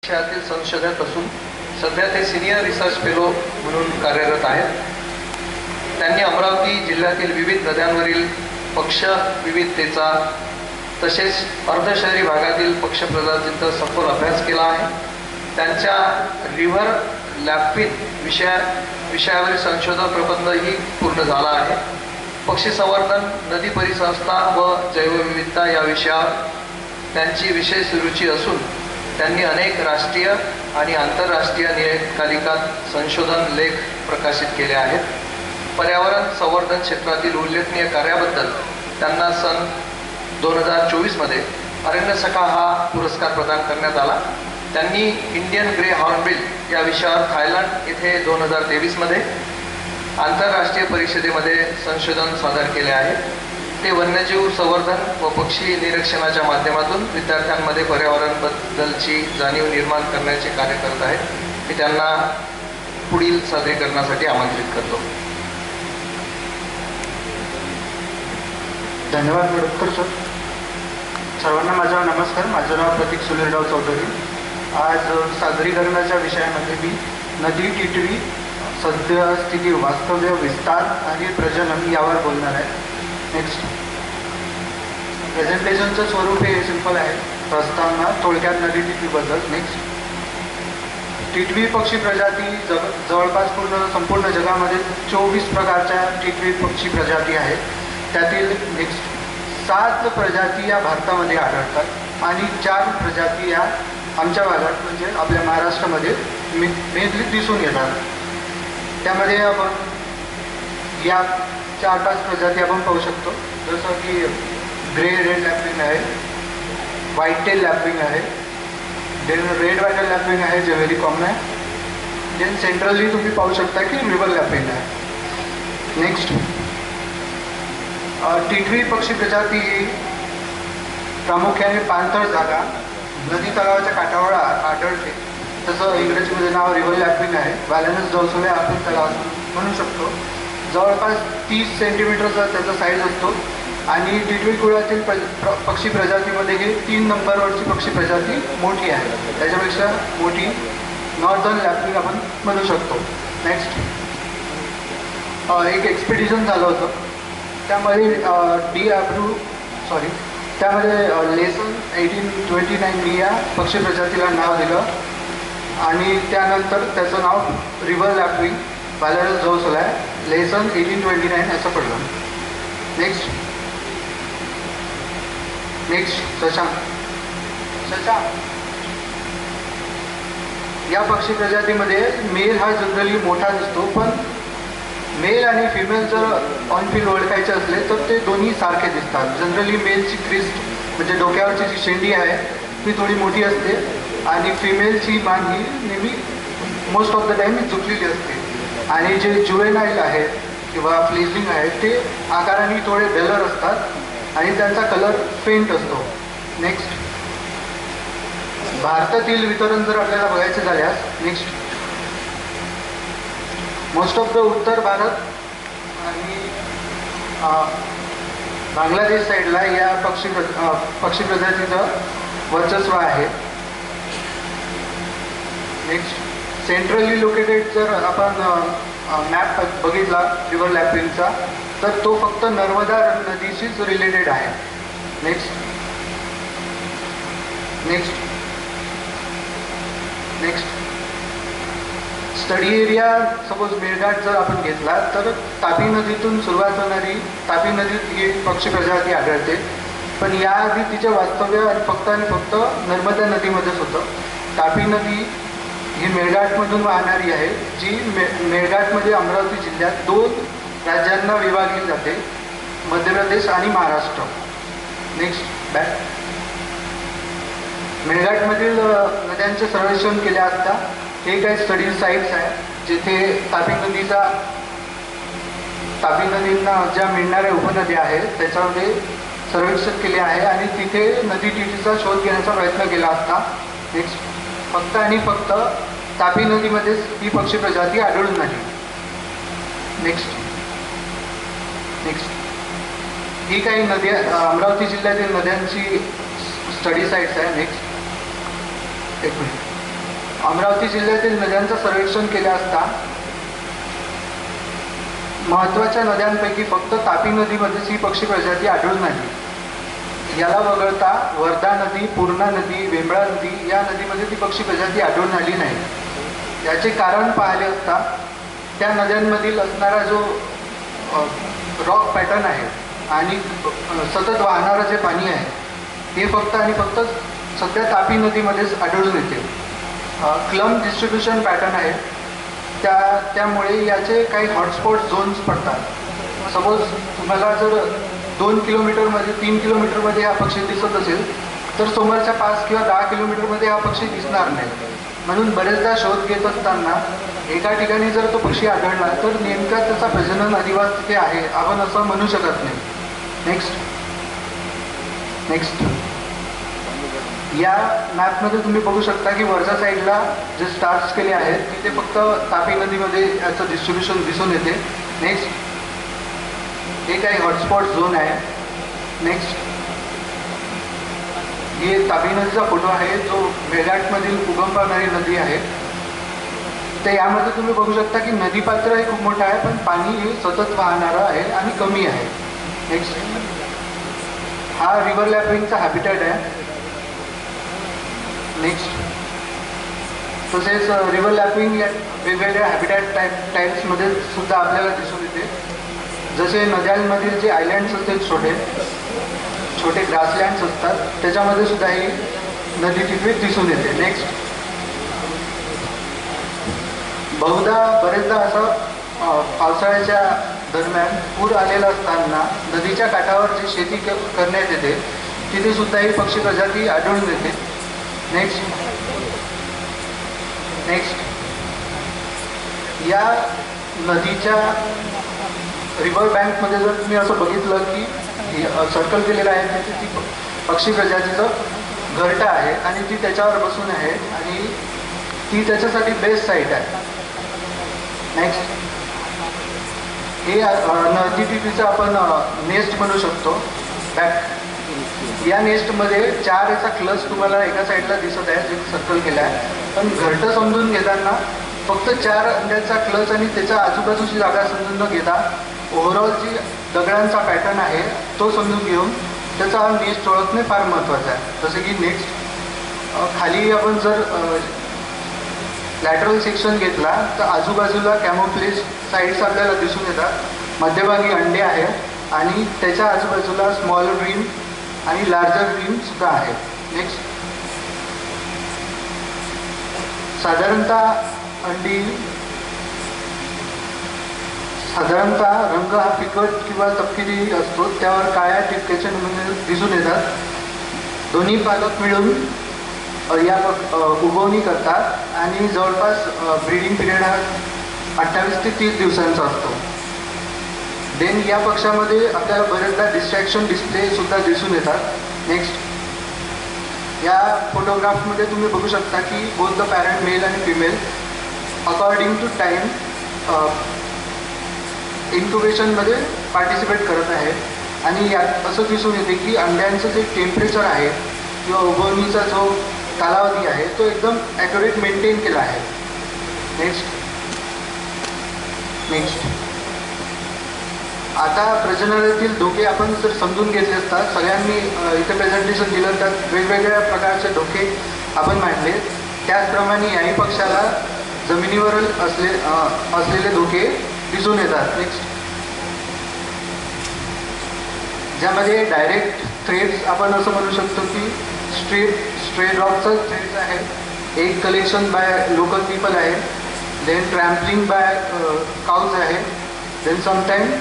विषयातील संशोधक असून सध्या ते सिनियर रिसर्च फेलो म्हणून कार्यरत आहेत. त्यांनी अमरावती जिल्ह्यातील विविध नद्यांवरील पक्ष विविधतेचा तसेच अर्धशहरी भागातील पक्ष प्रजातींचा सखोल अभ्यास केला आहे. त्यांच्या रिव्हर लॅपिन विषयावरील संशोधन प्रबंधही पूर्ण झाला आहे. पक्षी संवर्धन, नदी परिसंस्था व जैवविविधता या विषयावर त्यांची विशेष रुची असून त्यांनी अनेक राष्ट्रीय आणि आंतरराष्ट्रीय नियतकालिकात संशोधन लेख प्रकाशित केले आहेत. पर्यावरण संवर्धन क्षेत्रातील उल्लेखनीय कार्याबद्दल त्यांना सन 2024 मध्ये अरण्यसखा हा पुरस्कार प्रदान करण्यात आला. त्यांनी इंडियन ग्रे हॉर्नबिल या विषयावर थायलंड येथे 2023 मध्ये आंतरराष्ट्रीय परिषदेमध्ये संशोधन सादर केले आहे. ते वन्यजीव संवर्धन व पक्षी निरीक्षणाच्या माध्यमातून विद्यार्थ्यांमध्ये पर्यावरणाबद्दलची जाणीव निर्माण करण्याचे कार्य करत आहेत. मी त्यांना पुढील सादरीकरणासाठी आमंत्रित करतो. धन्यवाद मडतकर सर. सर्वांना माझा नमस्कार. माझं नाव प्रतीक सुनीलराव चौधरी. आज सादरीकरणाच्या विषयामध्ये मी नदी टिटवी सद्यस्थिती, वास्तव्य, विस्तार आणि प्रजनन यावर बोलणार आहे. नेक्स्ट. प्रेझेंटेशनचं स्वरूप हे सिंपल आहे. प्रस्तावना, थोडक्यात नदी टिटवीबद्दल. नेक्स्ट. टिटवी पक्षी प्रजाती जवळपास संपूर्ण जगामध्ये 24 प्रकारच्या टिटवी पक्षी प्रजाती आहेत. त्यातील नेक्स्ट 7 प्रजाती या भारतामध्ये आढळतात आणि 4 प्रजाती या आमच्या भागात म्हणजे आपल्या महाराष्ट्रामध्ये मेनली दिसून येतात. त्यामध्ये आपण या 4-5 प्रजाती आपण पाहू शकतो. जसं की ग्रे रेड लॅपिंग आहे, व्हाईट टेल लॅपिंग आहे, देन रेड वाटर लॅपिंग आहे जे व्हेरी कॉमन आहे. देन सेंट्रली तुम्ही पाहू शकता की रिव्हर लॅपिंग आहे. नेक्स्ट. टिटवी पक्षी प्रजाती ही प्रामुख्याने पाणथळ जागा, नदी तलावाच्या काठावर आढळते. तसं इंग्रजीमध्ये नाव रिव्हर लॅपिंग आहे. बॅलन्स जवसुले आपण त्याला म्हणू शकतो. जवळपास 30 सेंटीमीटरचा त्याचा साईज असतो आणि टिटवी कुळातील पक्षी प्रजातीमध्ये हे 3 नंबरवरची पक्षी प्रजाती मोठी आहे. त्याच्यापेक्षा मोठी नॉर्दर्न लॅपिंग आपण म्हणू शकतो. नेक्स्ट. एक एक्सपिडिशन झालं होतं. त्यामध्ये त्यामध्ये लेसन 1829 या पक्षी प्रजातीला नाव दिलं आणि त्यानंतर त्याचं नाव रिव्हर लॅपिंग बॅलन्स जवसुला आहे. लेसन 1829 असं पडलं. नेक्स्ट. शशांक. या पक्षी प्रजातीमध्ये मेल हा जनरली मोठा दिसतो, पण मेल आणि फिमेल जर ऑन फील्ड ओळखायचे असले तर ते दोन्ही सारखे दिसतात. जनरली मेलची क्रिस्ट म्हणजे डोक्यावरची जी शेंडी आहे ती थोडी मोठी असते आणि फिमेलची मान ही नेहमी मोस्ट ऑफ द टाईम झुकलेली असते. आणि जे जुवेनाईल आहेत किंवा फ्लेजिंग आहेत ते आकाराने थोडे डलर असतात आणि त्यांचा कलर फेंट असतो. नेक्स्ट. भारतातील वितरण जर आपल्याला बघायचे झाल्यास नेक्स्ट मोस्ट ऑफ द उत्तर भारत आणि बांगलादेश साईडला या पक्षी प्रजातीचं वर्चस्व आहे. नेक्स्ट. सेंट्रली लोकेटेड जर आपण मॅप बघितला रिव्हर लॅपिंगचा तर तो फक्त नर्मदा नदीशीच रिलेटेड आहे. Next. Study area suppose Melghat जर आपण घेतला तर तापी नदीतून सुरुवात होणारी तापी नदीत ही पक्षी प्रजाती आढळते, पण याआधी तिचे वास्तव्य फक्त नर्मदा नदीमध्येच होतं. तापी नदी ही मेळघाटमधून वाहणारी आहे, जी मेळघाटमध्ये अमरावती जिल्ह्यात 2 राज्यांना विभागली जाते, मध्य प्रदेश आणि महाराष्ट्र. नेक्स्ट. मेळघाटमधील नद्यांचे सर्वेक्षण केले असता हे काही स्टडी साईट्स आहेत जिथे तापी नदींना ज्या मिळणाऱ्या उपनद्या आहेत त्याच्यामध्ये सर्वेक्षण केले आहे आणि तिथे नदी टिटवीचा शोध घेण्याचा प्रयत्न केला असता. नेक्स्ट. फक्त आणि फक्त तापी नदीमध्येच ही पक्षी प्रजाती आढळून नाही. नेक्स्ट. ही काही नद्या अमरावती जिल्ह्यातील नद्यांची स्टडी साईट्स आहे. नेक्स्ट. एक मिनिट. अमरावती जिल्ह्यातील नद्यांचं सर्वेक्षण केले असता महत्त्वाच्या नद्यांपैकी फक्त तापी नदीमध्येच ही पक्षी प्रजाती आढळून आली. याला वगळता वर्धा नदी, पूर्णा नदी, वेंबळा नदी या नदीमध्ये ती पक्षी प्रजाती आढळून आली नाही. याचे कारण पाहिले असता त्या नद्यांमधील असणारा जो रॉक पॅटर्न आहे आणि सतत वाहणारं जे पाणी आहे हे फक्त आणि फक्त सध्या तापी नदीमध्येच आढळून येते. क्लम डिस्ट्रीब्युशन पॅटर्न आहे त्यामुळे याचे काही हॉटस्पॉट झोन्स पडतात. सपोज तुम्हाला जर 2 किलोमीटरमध्ये 3 किलोमीटरमध्ये हा पक्षी दिसत असेल तर समोरच्या 5 किंवा 10 किलोमीटरमध्ये हा पक्षी दिसणार नाही. म्हणून बरेचदा शोध घेत असताना एका ठिकाणी जर तो पक्षी आढळला तर नेमका त्याचा प्रजनन अधिवास तिथे आहे आपण असं म्हणू शकत नाही. नेक्स्ट या मॅपमध्ये तुम्ही बघू शकता की वरच्या साईडला जे स्टार्स केले आहेत तिथे फक्त तापी नदीमध्ये याचं डिस्ट्रीब्युशन दिसून येते. नेक्स्ट हे काही हॉटस्पॉट झोन आहे. नेक्स्ट हे तापी नदीचा फोटो आहे जो मेळघाटमधील उगम पावणारी नदी आहे. तर यामध्ये तुम्ही बघू शकता की नदी पात्र हे खूप मोठं आहे पण पाणी हे सतत वाहणारं आहे आणि कमी आहे. नेक्स्ट हा रिव्हर लॅपिंगचा हॅबिटॅट आहे. नेक्स्ट तसेच रिव्हर लॅपिंग या वेगवेगळ्या हॅबिटॅट टाईप्समध्ये सुद्धा आपल्याला दिसून येते. जसे नद्यांमधील जे आयलँड्स असतात छोटे ग्रासलँड्स असतात त्याच्यामध्ये सुद्धा ही नदी टिटवी दिसून येते. नेक्स्ट बहुधा बरेचदा असं पावसाळ्याच्या दरम्यान पूर आलेला असताना नदीच्या काठावर जी शेती करण्यात येते तिथे सुद्धा ही पक्षी प्रजाती आढळून येते. नेक्स्ट या नदीच्या रिव्हर बँकमध्ये जर तुम्ही असं बघितलं की सर्कल केलेलं आहे तिथे ती पक्षी प्रजातीचं घरटं आहे आणि ती त्याच्यावर बसून आहे आणि ती त्याच्यासाठी बेस्ट साईट आहे. नेक्स्ट हे नदी टिटवीचं आपण नेस्ट म्हणू शकतो. या नेस्टमध्ये 4 याचा क्लच तुम्हाला एका साईडला दिसत आहे जे सर्कल केला आहे. पण घरटं समजून घेताना फक्त 4 अंड्याचा क्लच आणि त्याच्या आजूबाजूची जागा समजून न घेता ओव्हरऑल जी दगडांचा पॅटर्न आहे तो समजून घेऊन त्याचा नेस्ट ओळखणे फार महत्त्वाचं आहे. जसे की नेक्स्ट खाली आपण जर लॅटरल सेक्शन घेतला तर आजूबाजूला कॅमोफ्लेज साईड्स आपल्याला दिसून येतात. मध्यभागी अंडे आहे आणि त्याच्या आजूबाजूला स्मॉल ड्रीम आणि लार्जर ड्रीम सुद्धा आहे. नेक्स्ट साधारणतः रंग हा फिकट किंवा तपकिरी असतो त्यावर काळ्या ठिपक्याचे नमुने दिसून येतात. दोन्ही पालक मिळून या उगवणी करतात आणि जवळपास ब्रीडिंग पिरियड हा 28 ते 30 दिवसांचा असतो. देन या पक्षामध्ये आपल्याला बरेचदा डिस्ट्रॅक्शन डिस्प्ले सुद्धा दिसून येतात. नेक्स्ट या फोटोग्राफमध्ये तुम्ही बघू शकता की बोथ द पॅरेंट मेल आणि फिमेल अकॉर्डिंग टू टाईम इन्क्युबेशनमध्ये पार्टिसिपेट करत आहेत आणि यात असं दिसून येते की अंड्यांचं जे टेम्परेचर आहे किंवा उगवणीचा जो कालावधी आहे तो एकदम ॲक्युरेट मेंटेन केला आहे. नेक्स्ट आता प्रजननातील धोके आपण जर समजून घेतले असतात सगळ्यांनी इथे प्रेझेंटेशन दिलं त्यात वेगवेगळ्या प्रकारचे धोके आपण मांडले. त्याचप्रमाणे याही पक्षाला जमिनीवर असलेले धोके दिसून येतात. नेक्स्ट ज्यामध्ये डायरेक्ट थ्रेड्स आपण असं म्हणू शकतो की स्ट्रे डॉगचं थ्रेड्स आहे. एक कलेक्शन बाय लोकल पीपल आहे. देन ट्रॅम्पलिंग बाय काउज आहे. Then sometime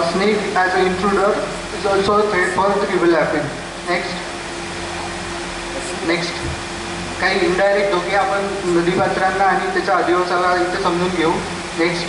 snake as an intruder is also a threat for the river lapping. Next काही इनडायरेक्ट धोके आपण नदीपात्रांना आणि त्याच्या अधिवासाला इथे समजून घेऊ. नेक्स्ट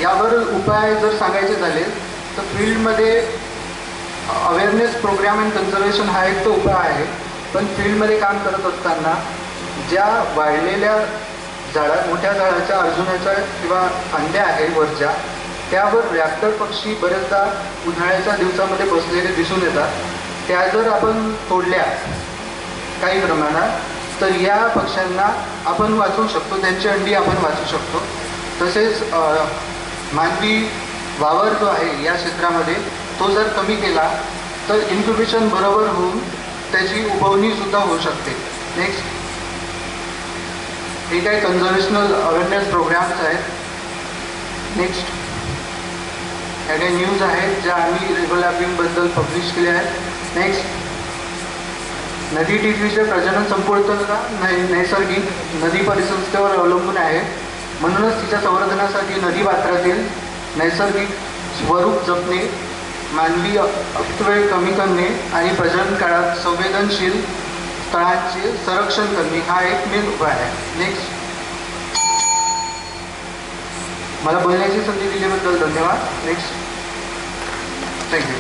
यावर उपाय जर सांगायचे झाले तर फील्डमध्ये अवेअरनेस प्रोग्राम अँड कन्झर्वेशन हा एक तो उपाय आहे. पण फील्डमध्ये काम करत असताना ज्या वाढलेल्या मोठ्या झाडाच्या अर्जुनाच्या किंवा अंड्या आहे वरच्या त्यावर रॅप्टर पक्षी बरेचदा उन्हाळ्याच्या दिवसामध्ये बसलेले दिसून येतात. त्या जर आपण तोडल्या काही प्रमाणात तर या पक्ष्यांना आपण वाचवू शकतो, त्यांची अंडी आपण वाचवू शकतो. तसेच मानवी वावर जो आहे या क्षेत्रामध्ये तो जर कमी केला तर इन्क्युबेशन बरोबर होऊन त्याची उबवणीसुद्धा होऊ शकते. नेक्स्ट, हे काही कन्झर्वेशनल अवेअरनेस प्रोग्राम्स आहेत. नेक्स्ट, ह्या काही न्यूज आहेत ज्या आम्ही रेगोलॅबिंगबद्दल पब्लिश केल्या आहेत. नेक्स्ट, नदी टिटवीचे प्रजनन संपूर्णतः नैसर्गिक नदी परिसंस्थेवर अवलंबून आहे. म्हणूनच तिच्या संवर्धनासाठी नदी पात्रातील नैसर्गिक स्वरूप जपणे, मानवी अपव्यय कमी करणे आणि प्रजनन काळात संवेदनशील स्थळांचे संरक्षण करणे हा एकमेव उपाय आहे. नेक्स्ट, मला बोलण्याची संधी दिल्याबद्दल धन्यवाद. Next, thank you.